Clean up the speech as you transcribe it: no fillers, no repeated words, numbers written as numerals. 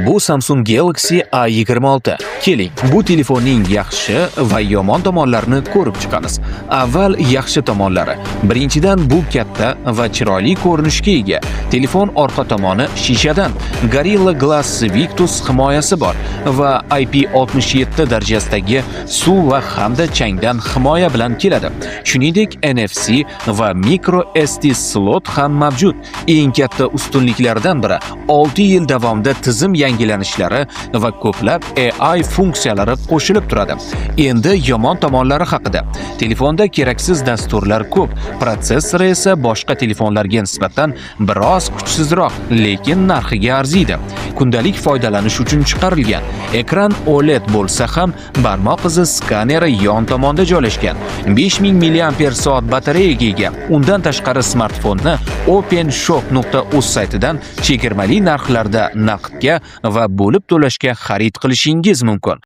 Bu Samsung Galaxy A26. Keling, bu telefonning yaxshi va yomon tomonlarini ko'rib chiqamiz. Avval yaxshi tomonlari. Birinchidan, bu katta va chiroyli ko'rinishga ega. Telefon orqa tomoni shishadan. Gorilla Glass Victus himoyasi bor va IP67 darajasidagi suv va hamda changdan himoya bilan keladi. Shuningdek, NFC va micro SD slot ham mavjud. Eng katta ustunliklardan biri 6 yil davomida tizim yangilanishlari va ko'plab AI funksiyalari qo'shilib turadi. Endi yomon tomonlari haqida. Telefonda keraksiz dasturlar ko'p, protsessori esa boshqa telefonlarga nisbatan biroz kuchsizroq, lekin narxiga arziydi. Kundalik foydalanish uchun chiqarilgan. Ekran OLED bo'lsa ham, barmoq izi skaneri yon tomonda joylashgan. 5000 mAh batareyaga ega. Undan tashqari smartfonni OpenShop.uz saytidan chegirmali narxlarda naqdga va bo'lib to'lashga xarid qilishingiz mumkin.